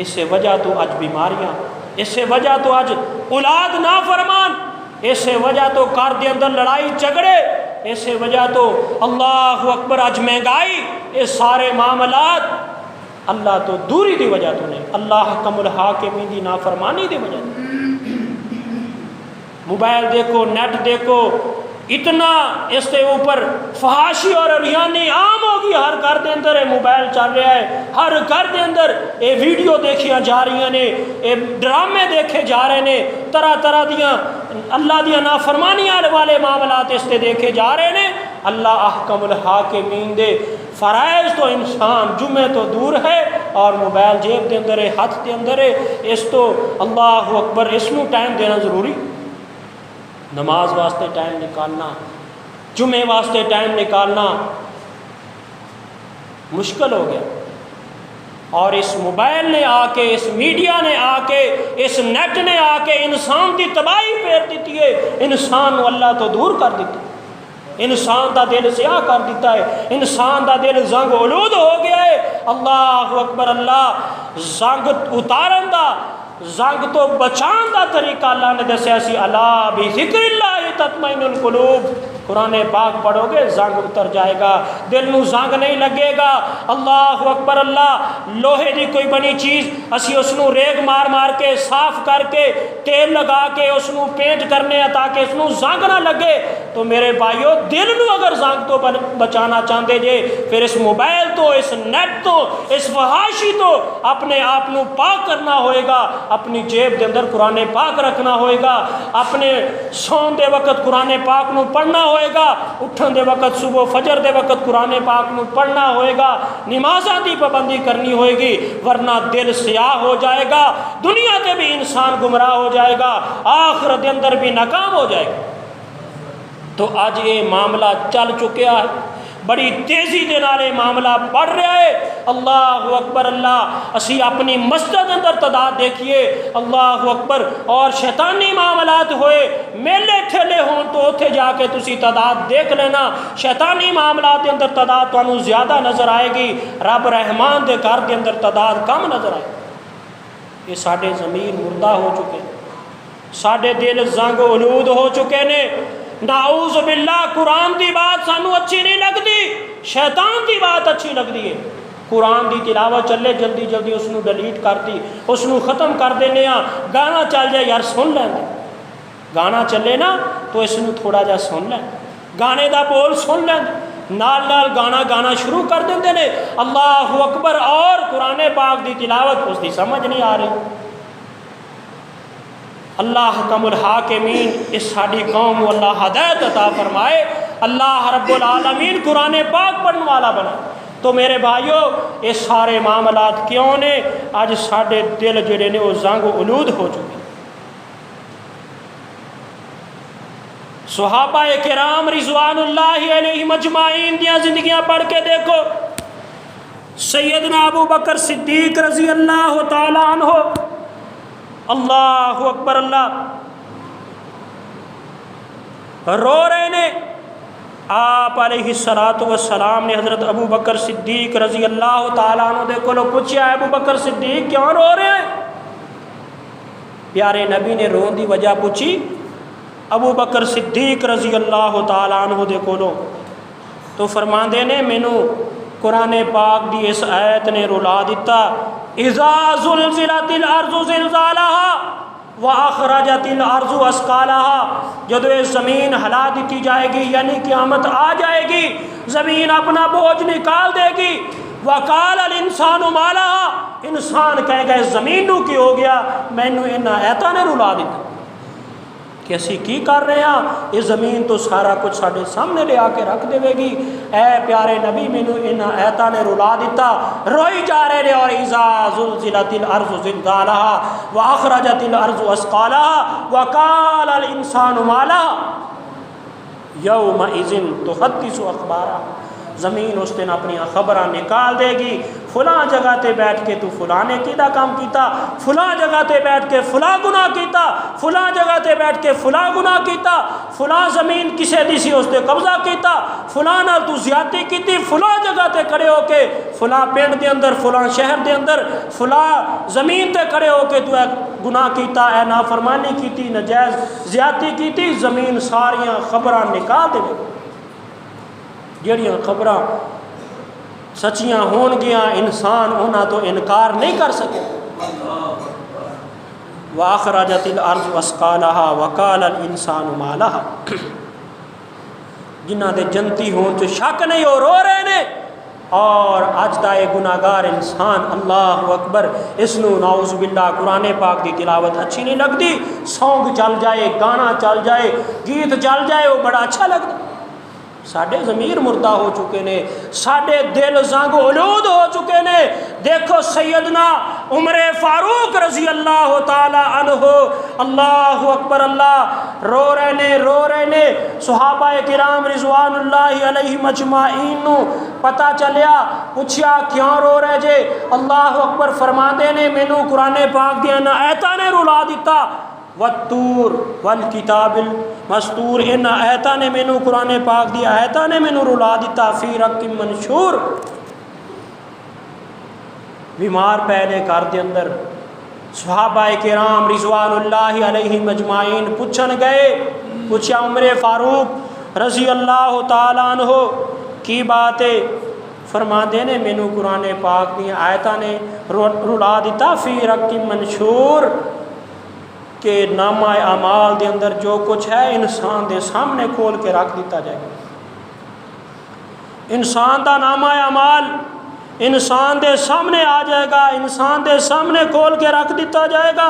Speaker 1: اس سے وجہ تو اج بیماریاں، اس سے وجہ تو اج اولاد نافرمان، اس سے وجہ تو گھر دے اندر لڑائی جھگڑے، اس سے وجہ تو اللہ اکبر اج مہنگائی، یہ سارے معاملات اللہ تو دوری دی وجہ تو نہیں، اللہ حکم الحاکمین دی نافرمانی دی وجہ تو۔ موبائل دیکھو، نیٹ دیکھو، اتنا اس کے اوپر فحاشی اور ریانی عام ہوگی، ہر گھر دے اندر یہ موبائل چل رہا ہے، ہر گھر دے اندر یہ ویڈیو دیکھیاں جا رہی ہیں، یہ ڈرامے دیکھے جا رہے ہیں، طرح طرح دیاں اللہ دیاں نافرمانیاں والے معاملات اس سے دیکھے جا رہے ہیں۔ اللہ احکم الحاکمین دے فرائض تو انسان جمعے تو دور ہے، اور موبائل جیب دے اندر ہے، ہاتھ دے اندر ہے، اس تو اللہ اکبر اس نو ٹائم دینا ضروری، نماز واسطے ٹائم نکالنا، جمعے واسطے ٹائم نکالنا مشکل ہو گیا۔ اور اس موبائل نے آ کے، اس میڈیا نے آ کے، اس نیٹ نے آ کے انسان کی تباہی پھیر دیتی ہے، انسان کو اللہ تو دور کر دیتی ہے، انسان دا دل سیاہ کر دیتا ہے، انسان دا دل زنگ آلود ہو گیا ہے۔ اللہ اکبر اللہ، زنگ اتارن دا، زنگ تو بچان دا طریقہ اللہ نے دسیا سی، الا بذکر اللہ تطمئن القلوب، قرآن پاک پڑھو گے زنگ اتر جائے گا، دل نو زنگ نہیں لگے گا۔ اللہ اکبر اللہ، لوہے دی کوئی بنی چیز اسی اس نو ریگ مار مار کے صاف کر کے تیل لگا کے اس نو پینٹ کرنے تاکہ اس نو زنگ نہ لگے، تو میرے بھائیو دل نو اگر زنگ تو بچانا چاہتے جے، پھر اس موبائل تو، اس نیٹ تو، اس فحاشی تو اپنے آپ نو پاک کرنا ہوئے گا، اپنی جیب دے اندر قرآن پاک رکھنا ہوئے گا، اپنے سون دے وقت قرآن پاک نو پڑھنا ہوئے گا، اٹھن دے وقت صبح فجر دے وقت قرآن پاک نو پڑھنا ہوئے گا، نمازاں دی پابندی کرنی ہوئے گی، ورنہ دل سیاہ ہو جائے گا، دنیا تے بھی انسان گمراہ ہو جائے گا، آخرت دے اندر بھی ناکام ہو جائے گا۔ تو اج یہ معاملہ چل چکیا ہے، بڑی تیزی دے نال یہ معاملہ بڑھ رہا ہے۔ اللہ اکبر اللہ، اسی اپنی مسجد اندر تعداد دیکھیے، اللہ اکبر، اور شیطانی معاملات ہوئے، میلے ٹھیلے ہون تو اتھے جا کے تسی تعداد دیکھ لینا، شیطانی معاملات دے اندر تعداد تانوں زیادہ نظر آئے گی، رب رحمان دے گھر دے اندر تعداد کم نظر آئے گی۔ یہ ساڈے ضمیر مردہ ہو چکے، ساڈے دل زنگ آلود ہو چکے نے۔ نعوذ باللہ، قرآن دی بات سانو اچھی نہیں لگتی، شیطان دی بات اچھی لگتی ہے۔ قرآن دی تلاوت چلے، جلدی جلدی اس نو ڈیلیٹ کرتی، اس نو ختم کر دینے ہاں۔ گانا چل جائے یار سن لیں، گانا چلے نا تو اس نو تھوڑا جا سن لیں، گانے دا بول سن لیں، نال نال گانا شروع کر دیندے نے، اللہ اکبر، اور قرآن پاک دی تلاوت اس دی سمجھ نہیں آ رہی۔ اللہ حکم الحاکمین، اس ساری قوم کو اللہ ہدایت عطا فرمائے، اللہ رب العالمین قرآن پاک پڑھنے والا بنا۔ تو میرے بھائیو، یہ سارے معاملات کیوں نے؟ آج ساڈے دل جڑے نے وہ زنگ آلود ہو چکے۔ صحابہ کرام رضوان اللہ علیہم اجمعین دیاں زندگیاں پڑھ کے دیکھو، سیدنا ابو بکر صدیق رضی اللہ تعالی عنہ، اللہ اکبر اللہ، رو رہے نے۔ آپ علیہ الصلوۃ والسلام نے حضرت ابو بکر صدیق رضی اللہ تعالیٰ عنہ دے کولوں پوچھا، ابو بکر صدیق کیوں رو رہے ہیں؟ پیارے نبی نے رون دی وجہ پوچھی ابو بکر صدیق رضی اللہ تعالیٰ عنہ دے کولوں، تو فرماندے نے مینوں قرآن پاک دی اس آیت نے رلا دیتا، اذا زلزلت الارض زلزالها واخرجت الارض اثقالها، جب یہ زمین ہلا دیتی جائے گی، یعنی قیامت آ جائے گی، زمین اپنا بوجھ نکال دے گی، وقال الانسان ما لها، انسان کہے گا زمین نو کی ہو گیا؟ مینوں انہاں ایتاں نے رلا دیتا کہ اسی کی کر رہے ہیں، یہ زمین تو سارا کچھ ساڈے سامنے لے آ کے رکھ دے گی۔ اے پیارے نبی، مینوں انہاں ایتاں نے رلا دیتا، روئی جا رہے نے، اور اذا زلزلت الارض زلزالها واخرجت الارض اثقالها وقال الانسان ما لها یومئذ تحدث اخبارها، زمین اس دن اپنی خبراں نکال دے گی، فلاں جگہ تے بیٹھ کے تو فلاں نے کیدا کام کیتا، فلاں جگہ تے بیٹھ کے فلاں گناہ کیتا، فلاں جگہ تے بیٹھ کے فلاں گناہ کیتا، فلاں زمین کسے دی سی اس تے قبضہ کیتا، فلاں نال تو زیادتی کیتی، فلاں جگہ تے کھڑے ہو کے فلاں پنڈ دے اندر، فلاں شہر دے اندر، فلاں زمین تے کھڑے ہو کے تو گناہ کیتا، اے نافرمانی کیتی، نجائز زیادتی کیتی، زمین ساریاں خبراں نکال دے گی۔ جڑیاں خبراں سچیاں ہون گیاں، انسان انہاں تو انکار نہیں کر سکے۔ وَأَخْرَجَتِ الْأَرْضُ أَثْقَالَهَا وَقَالَ الْإِنسَانُ مَا لَهَا، جنہاں دے جنتی ہون تو شک نہیں، ہو رو رہے نے، اور اج دا یہ گناہگار انسان، اللہ اکبر، اس نو نعوذ باللہ قرآن پاک دی تلاوت اچھی نہیں لگتی، سونگ چل جائے، گانا چل جائے، گیت چل جائے، وہ بڑا اچھا لگتا۔ ساڈے ضمیر مردہ ہو چکے نے، ساڈے دل زنگ آلود ہو چکے نے۔ دیکھو سیدنا عمر فاروق رضی اللہ تعالی عنہ، اللہ اکبر اللہ، رو رہے نے، صحابہ کرام رضوان اللہ علیہم اجمعین نو پتہ چلیا، پوچھیا کیوں رو رہے جے؟ اللہ اکبر فرماندے نے مینوں قرآن پاک دیاں آیتاں نے رلا دیتا، والطور والکتاب المسطور، ان آیتاں نے مینوں قرآن پاک دی آیتاں نے مینوں رلا دیتا، فی رق منشور، بیمار پہلے گھر دے اندر۔ صحابہ کرام رضوان اللہ علیہم اجمعین پوچھن گئے، پوچھا عمر فاروق رضی اللہ تعالیٰ عنہ کی بات ہے؟ فرماندے نے مینوں قرآن پاک دی آیتاں نے رلا دیتا، فی رق منشور، کہ نامہ اعمال دے اندر جو کچھ ہے انسان دے سامنے کھول کے رکھ دیتا جائے گا۔ انسان دا نامہ اعمال انسان دے سامنے آ جائے گا، انسان دے سامنے کھول کے رکھ دیتا جائے گا۔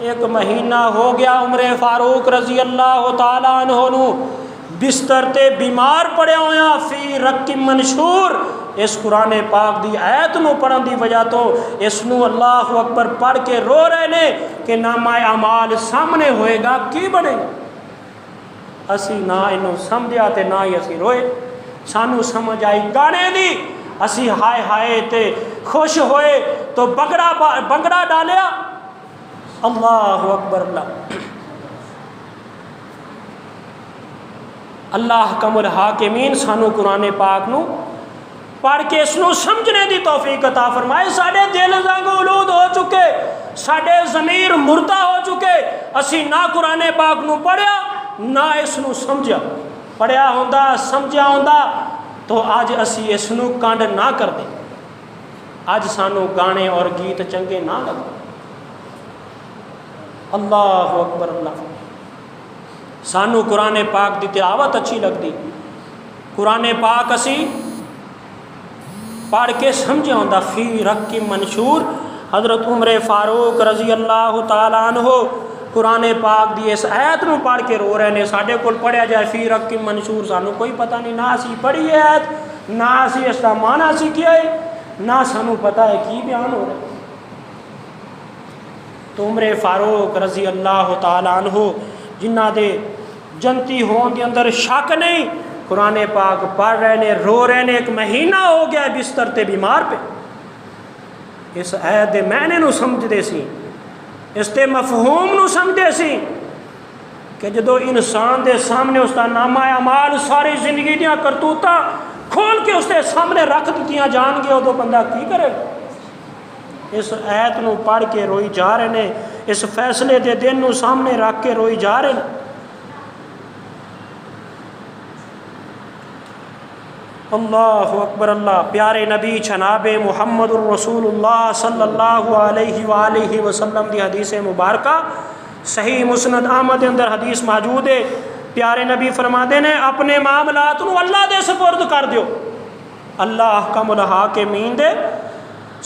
Speaker 1: ایک مہینہ ہو گیا عمر فاروق رضی اللہ تعالیٰ عنہ نو بستر تے بیمار پڑے ہویا، فی رق منشور، اس قرآن پاک دی آیت نو پڑھن دی وجہ تو اس نو اللہ اکبر پڑھ کے رو رہے نے کہ نامہ اعمال سامنے ہوئے گا، کی بنے گا؟ اسی نہ انہوں سمجھا تے نہ ہی اسی روئے. سانو سمجھ آئی گانے دی، اسی ہائے ہائے تے خوش ہوئے تو بنگڑا ڈالیا. اللہ اکبر. اللہ حکم الحاکمین سانو قرآن پاک نو پڑھ کے اس نو سمجھنے دی توفیق عطا فرمائے. ساڈے دل زنگ آلود ہو چکے، ساڈے ضمیر مردہ ہو چکے، اسی نہ قرآن پاک نو پڑھیا نہ اس نو سمجھا. پڑھیا ہوندا سمجھا ہوندا تو اج اسی اس نو کانڈ نہ کر دیں. اج سانو گانے اور گیت چنگے نہ لگتے. اللہ اکبر. اللہ سانو قرآن پاک دی تلاوت اچھی لگتی، قرآن پاک اسی پڑھ کے سمجھا ہوندا. فی رق منشور حضرت عمر فاروق رضی اللہ تعالیٰ عنہ قرآن پاک دی اس آیت نو پڑھ کے رو رہے نے. ساڈے کول پڑھیا جائے فی رق منشور، سانو کوئی پتہ نہیں، نہ اسی پڑھی ہے آیت، نہ اسی اس دا معنی سیکھیا ہے، نہ سانو پتہ ہے کی بیان ہو رہا ہے. تو عمر فاروق رضی اللہ تعالیٰ عنہ جنہ دے جنتی ہون دے اندر شک نہیں، قرآن پاک پڑھ رہے نے، رو رہے نے. 1 مہینہ ہو گیا بستر تے بیمار پہ. اس آیت دے معنی نو سمجھدے سی، اس تے مفہوم نو سمجھدے سی کہ جدو انسان دے سامنے اس کا نامہ اعمال ساری زندگی دیاں کرتوتاں کھول کے اس دے سامنے رکھ دتیاں جان گے، ادو بندہ کی کرے گا. اس آیت نو پڑھ کے روئی جا رہے نے، اس فیصلے دے دن نو سامنے رکھ کے روئی جا رہے ہیں. اللہ اکبر. اللہ پیارے نبی جناب محمد الرسول اللہ صلی اللہ علیہ وآلہ وسلم دی حدیث مبارکہ صحیح مسند احمد اندر حدیث موجود ہے. پیارے نبی فرماتے نے اپنے معاملات نو اللہ دے سپرد کر دیو. اللہ احکم الحاکمین دے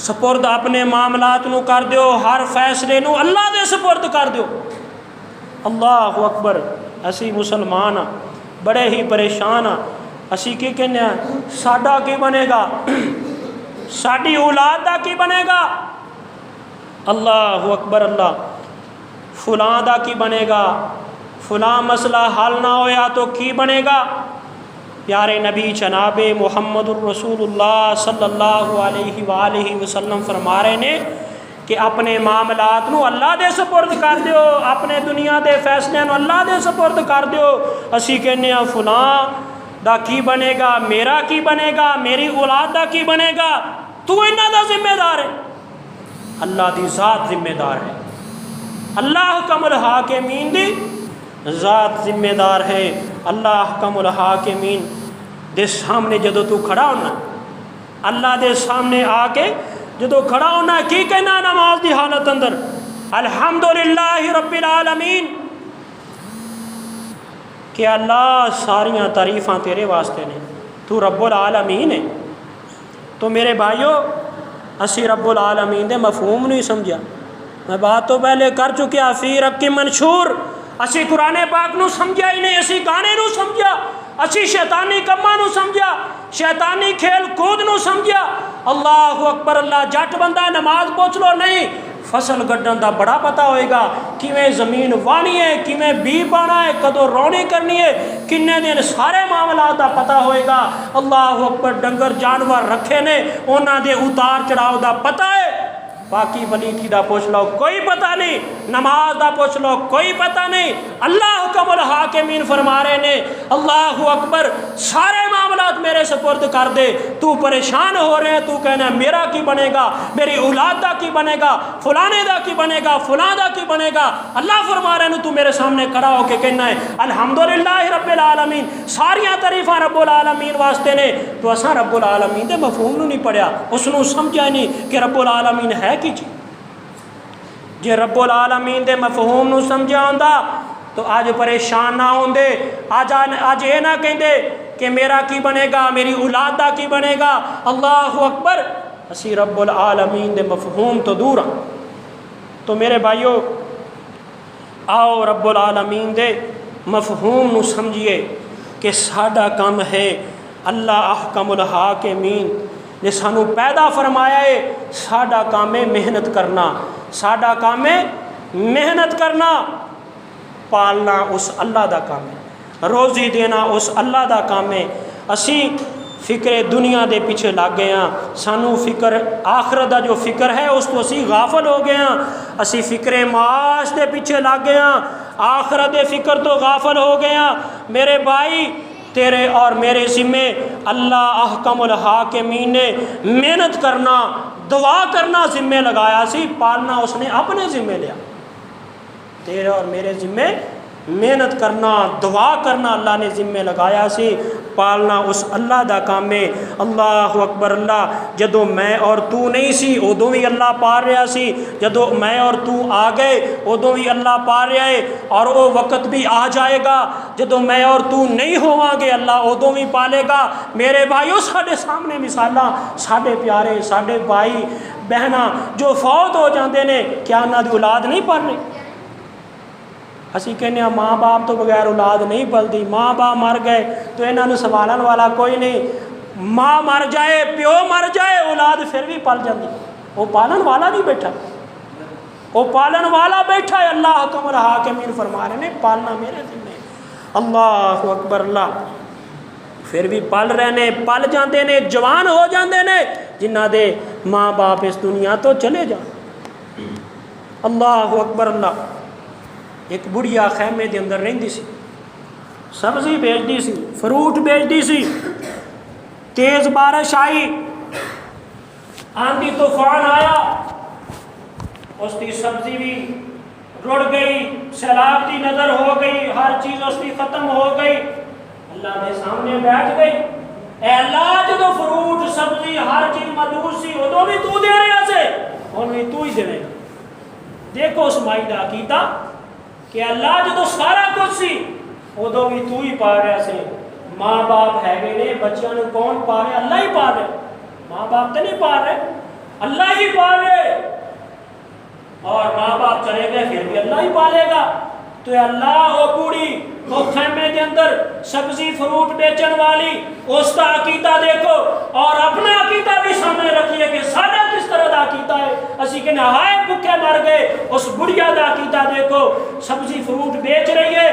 Speaker 1: سپرد اپنے معاملات نو کر دیو، ہر فیصلے نو اللہ دے سپرد کر دیو. اللہ اکبر. اسی مسلمان ہاں، بڑے ہی پریشان ہاں. اسی کی کہنے ہیں ساڈا کی بنے گا، ساڈی اولاد دا کی بنے گا. اللہ اکبر. اللہ فلاں دا کی بنے گا، فلاں مسئلہ حل نہ ہویا تو کی بنے گا. پیارے نبی جناب محمد الرسول اللہ صلی اللہ علیہ وآلہ وسلم فرما رہے نے کہ اپنے معاملات نو اللہ دے سپرد کر دیو، اپنے دنیا دے فیصلے نو اللہ دے سپرد کر دیو. اسی کہنے ہیں فلاں دا کی بنے گا، میرا کی بنے گا، میری اولاد دا کی بنے گا. تو انہاں دا ذمہ دار ہے، اللہ دی ذات ذمہ دار ہے. اللہ حکم الحاکمین دی ذات ذمہ دار ہے. اللہ حکم الحاکمین دے سامنے جدو تو کھڑا ہونا، اللہ دے سامنے آ کے جدو کھڑا ہونا کی کہنا نماز دی حالت اندر الحمدللہ رب العالمین کہ اللہ ساریاں تعریفاں تیرے واسطے نے، تو رب العالمین ہے. تو میرے بھائیو اسی رب العالمین دے مفہوم نہیں سمجھا. میں بات تو پہلے کر چکیا فی رق منشور. اسی قرآن پاک نو سمجھا ہی نہیں، اسی گانے نو سمجھا، اسی شیطانی کما نو سمجھا، شیطانی کھیل کود نو سمجھا. اللہ اکبر. اللہ جٹ بندہ نماز پوچھ لو نہیں، فصل گڈن دا بڑا پتہ ہوئے گا، کیویں زمین وانی ہے، کیویں بی پانا ہے، کدو رونی کرنی ہے، کنے دن سارے معاملات دا پتہ ہوئے گا. اللہ اکبر. ڈنگر جانور رکھے نے انہاں دے اتار چڑھاؤ دا پتہ ہے. باقی بلیٹی دا پوچھ لو کوئی پتہ نہیں، نماز دا پوچھ لو کوئی پتہ نہیں. اللہ حکم الحاکمین فرما رہے نے اللہ اکبر سارے معاملات میرے سپرد کر دے. تو پریشان ہو رہے ہیں، تو کہنا ہے میرا کی بنے گا، میری اولاد دا کی بنے گا، فلانے دا کی بنے گا، فلاں دا کی بنے گا. اللہ فرما رہے ہیں تو میرے سامنے کھڑا ہو کے کہنا ہے الحمدللہ رب العالمین، ساریاں تعریفاں رب العالمین واسطے نے. تو اساں رب العالمین دے مفہوم نو نہیں پڑھیا، اس نو سمجھا نہیں کہ رب العالمین ہے کی چیز. جے رب العالمین دے مفہوم نو سمجھا ہوندا تو آج پریشان نہ ہوندے، آج یہ نہ کہندے کہ میرا کی بنے گا، میری اولاد دا کی بنے گا. اللہ اکبر. اسی رب العالمین دے مفہوم تو دور ہاں. تو میرے بھائیو آؤ رب العالمین دے مفہوم نو سمجھیے کہ ساڈا کام ہے اللہ احکم الحاکمین نے سانو پیدا فرمایا ہے، ساڈا کام ہے محنت کرنا، ساڈا کام ہے محنت کرنا. پالنا اس اللہ دا کام ہے. روزی دینا اس اللہ دا کام ہے۔ اسی فکر دنیا دے پیچھے لگ گئے ہاں، سانو فکر آخرت دا جو فکر ہے اس تو اسی غافل ہو گئے ہاں، اسی فکر معاش دے پیچھے لگ گئے ہاں، آخرت دے فکر تو غافل ہو گئے ہاں۔ میرے بھائی تیرے اور میرے ذمے اللہ احکم الحاکمین نے محنت کرنا، دعا کرنا ذمے لگایا سی، پالنا اس نے اپنے ذمے لیا۔ تیرے اور میرے ذمے محنت کرنا، دعا کرنا اللہ نے ذمے لگایا سی، پالنا اس اللہ دا کام ہے۔ اللہ اکبر اللہ، جدو میں اور تو نہیں سی ادو بھی اللہ پال رہا سی، جدو میں اور تو آ گئے ادو بھی اللہ پال رہا ہے، اور وہ وقت بھی آ جائے گا جدو میں اور تو نہیں ہواں گے اللہ ادو بھی پالے گا۔ میرے بھائیو ساڈے سامنے مثالاں، ساڈے پیارے ساڈے بھائی بہناں جو فوت ہو جاندے نے، کیا انہاں دی اولاد نہیں پال رہی؟ اسی کہنے ہیں ماں باپ تو بغیر اولاد نہیں پلتی، ماں باپ مر گئے تو انہوں نے سنبھالن والا کوئی نہیں، ماں مر جائے پیو مر جائے اولاد پھر بھی پل جاتی، وہ پالن والا بھی بیٹھا، وہ پالن والا بیٹھا ہے۔ اللہ حکم الحاکمین فرما رہے ہیں پالنا میرے ذمہ ہے۔ اللہ اکبر اللہ، پھر بھی پل رہے نے، پل جاندے نے، جوان ہو جاندے نے، جنہ دے ماں باپ اس دنیا تو چلے جان۔ اللہ اکبر اللہ۔ ایک بڑھیا خیمے دے اندر رہندی سی، سبزی بیچدی سی، فروٹ بیچدی سی، تیز بارش آئی، آندھی طوفان آیا، اس کی سبزی بھی رڑ گئی، سیلاب کی نظر ہو گئی، ہر چیز اس کی ختم ہو گئی، اللہ کے سامنے بیٹھ گئی، اے اللہ جدو فروٹ سبزی ہر چیز موجود سی ادو بھی تو دے رہا سے، ہن بھی تو ہی دے رہا۔ دیکھو اس مائی دا عقیدہ کہ اللہ جدو سارا کچھ سی ادو بھی تو ہی پا رہا سے۔ ماں باپ ہے گئے نے، بچیاں نے کون پا رہے؟ اللہ ہی پا رہے، ماں باپ تو نہیں پا رہے، اللہ ہی پا رہے، اور ماں باپ چلے گئے پھر بھی اللہ ہی پالے گا۔ تو اللہ وہ بوڑھی وہ خیمے کے اندر سبزی فروٹ بیچن والی اس کا عقیدہ دیکھو، اور اپنا عقیدہ بھی سامنے رکھیے کہ سارا کس طرح کا عقیدہ ہے۔ اسی کے نہائے بھوکے مر گئے، اس بڑھیا کا عقیدہ دیکھو، سبزی فروٹ بیچ رہی ہے،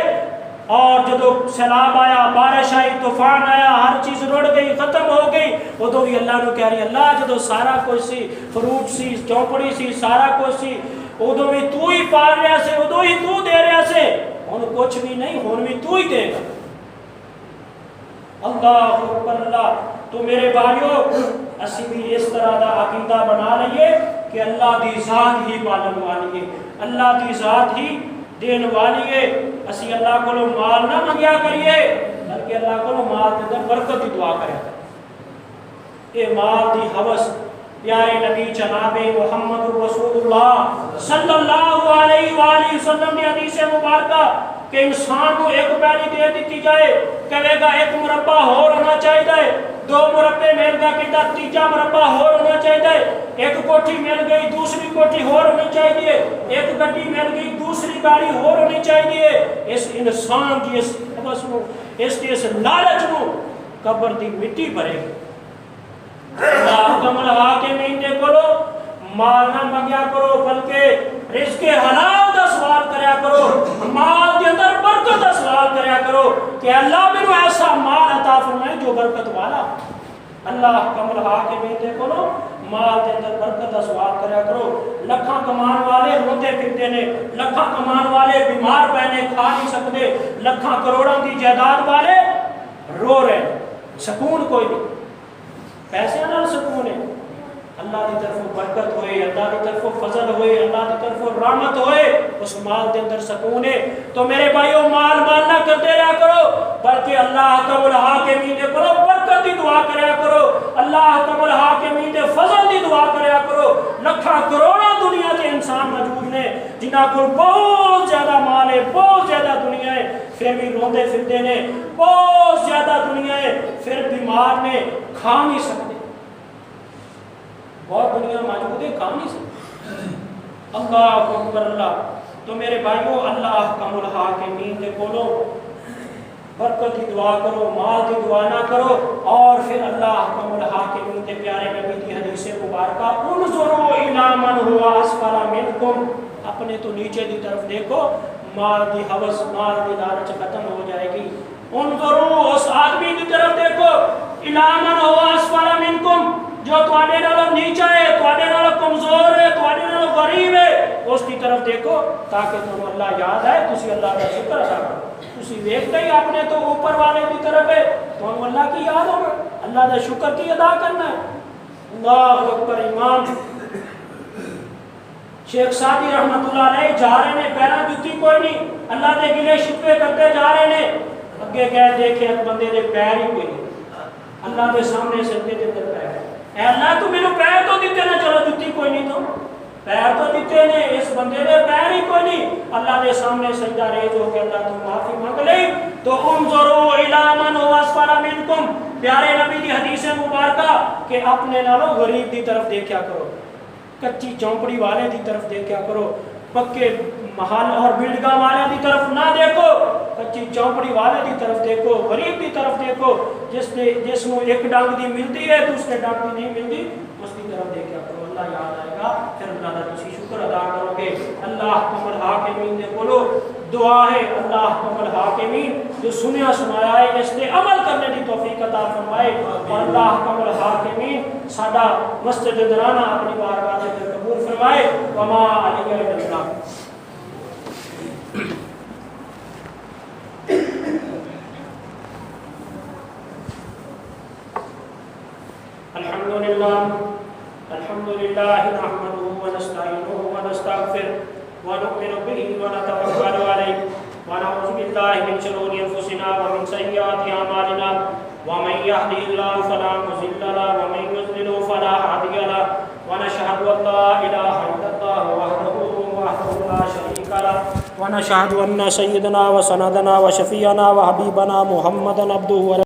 Speaker 1: اور جدو سیلاب آیا، بارش آئی، طوفان آیا، ہر چیز رڑ گئی، ختم ہو گئی، ادو بھی اللہ نے کہہ رہی اللہ جدو سارا کچھ سی، فروٹ سی، چوپڑی سی، سارا کچھ سی، ادو بھی تو ہی پال رہا سے، ادو ہی تو دے رہا سے، ہن کچھ بھی نہیں، ہن بھی تو ہی دے گا۔ اللہ اکبر اللہ۔ تو میرے بھائیو اسی بھی اس طرح دا عقیدہ بنا لئیے کہ اللہ دی ذات ہی پالن والی ہے، اللہ دی ذات ہی دین والی ہے۔ اسی اللہ کو مال نہ منگیا کریے، بلکہ اللہ کو مال کے اندر برکت کی دعا کرے۔ اے مال دی حوث پیارے نبی جناب محمد رسول اللہ صلی اللہ علیہ وآلہ وسلم نے حدیث مبارکہ کہ انسان کو ایک پیلی دے دیتی جائے، کہے گا ایک مربع اور ہونا چاہیے، دو مربع مل گیا کہ تیجا مربع اور ہونا چاہیے، ایک کوٹھی مل گئی دوسری کوٹھی اور ہونی چاہیے، ایک گاڑی مل گئی دوسری گاڑی اور ہونی چاہیے۔ اس انسان کی اس حوث نو، اس لالچ نو قبر دی مٹی بھرے گی۔ حکم الحاکمین دے کرو، مال نہ منگیا کرو، بلکہ رزق حلال دا سوال کریا کرو، مال دے اندر برکت دا سوال کریا کرو کہ اللہ مینوں ایسا مال عطا فرمائے جو برکت والا۔ اللہ حکم الحاکمین دے کرو، مال دے اندر برکت دا سوال کریا کرو۔ لکھاں کمان والے روتے پھرتے نے، لکھاں کمان والے بیمار پے نے، کھا نہیں سکتے، لکھاں کروڑاں دی جائیداد والے رو رہے، سکون کوئی نہیں، پیسے نال سکون ہے۔ اللہ کی طرف برکت ہوئے، اللہ کی طرف فضل ہوئے، اللہ کی طرف رحمت ہوئے، اس مال کے اندر سکون ہے۔ تو میرے بھائیو مال مال نہ کرتے رہا کرو، بلکہ اللہ حکم الحاکمین دے کرو برکت دی دعا کریا کرو، اللہ حکم الحاکمین دے فضل دی دعا کریا کرو۔ لکھاں کروڑاں دنیا کے انسان موجود نے جنہاں کو بہت زیادہ مال ہے، بہت زیادہ دنیا ہے، پھر بھی روندے پھرتے نے، بہت زیادہ دنیا ہے، پھر بیمار نے، کھا نہیں سکتے، بہت دنیا موجود ہے، کھا نہیں سکتے۔ اللہ اکبر اللہ۔ تو میرے بھائیو اللہ حکم الحاکمین دے کولو برکت کی دعا کرو، مال کی دعا نہ کرو، اور پھر اللہ حکم الحاکمین دے پیارے نبی کی حدیث مبارکہ انظروا الی من هو اسفل منکم، اپنے تو نیچے دی طرف دیکھو، مال دی حوث، مال دی لالچ ختم ہو جائے گی، انظروا اس آدمی کی طرف دیکھو الی من هو اسفل منکم جو تواڈے نالوں نیچا ہے, تواڈے نالوں کمزور ہے, تواڈے نالوں غریب ہے, اس کی طرف دیکھو تاکہ تمہیں اللہ یاد آئے, تسی اللہ کا شکر ادا کرو. تسی ویکھتے ہی اپنے تو اوپر والے کی طرف ہے, تمہیں اللہ کی یاد ہوگا, اللہ کا شکر کی ادا کرنا ہے. اللہ اکبر. ایمان شیخ سعدی رحمت اللہ علیہ جا رہے ہیں, پہلا جتی کوئی نہیں, اللہ دے گلے شکوے کرتے جا رہے ہیں, اگے کہہ دیکھے ایک بندے دے پیر ہی کوئی نہیں, اللہ دے سامنے سجدے دے اندر پیر ہے. اے اللہ تو میرے پیر تو دیتے نا, چلو جتی کوئی نہیں, تو پیر تو دیتے نے, اس بندے دے پیر ہی کوئی نہیں, اللہ دے سامنے سجدہ ریز ہو کے اللہ تو معافی مانگ لے. تو انظروا الی من هو اسفل منکم, پیارے نبی دی حدیث مبارکہ کہ اپنے نالوں غریب دی طرف دیکھیا کرو, کچی چونپڑی والے دی طرف دیکھیا کرو, پکے محل اور بلڈگاں والے دی طرف نہ دیکھو, کچی چونپڑی والے دی طرف دیکھو, غریب دی طرف دیکھو, جس کو ایک ڈانگ دی ملتی ہے دوسرے ڈانگ دی نہیں ملتی, اس کی طرف دیکھیا کرو. اللہ یاد آئے گا, پھر اللہ کا تسی شکر ادا کرو گے. اللہ احکم الحاکمین دے بولو دعا ہے, اللہ احکم الحاکمین جو سنیا سنایا ہے اس نے عمل کرنے کی توفیق عطا فرمائے, اور اللہ احکم الحاکمین ساڈا مسجد درانہ اپنی بارگاہ میں قبول فرمائے. وما علیہ السلام. الحمد لله نحمده ونستعينه ونستغفره ونؤمن به ونتوكل عليه ونعوذ بالله من شرور انفسنا ومن سيئات اعمالنا ومن يهده الله فلا مضل له ومن يضلل فلا هادي له ونشهد ان لا اله الا الله وحده لا شريك له ونشهد ان سيدنا وسندنا وشفيعنا وحبيبنا محمدا عبده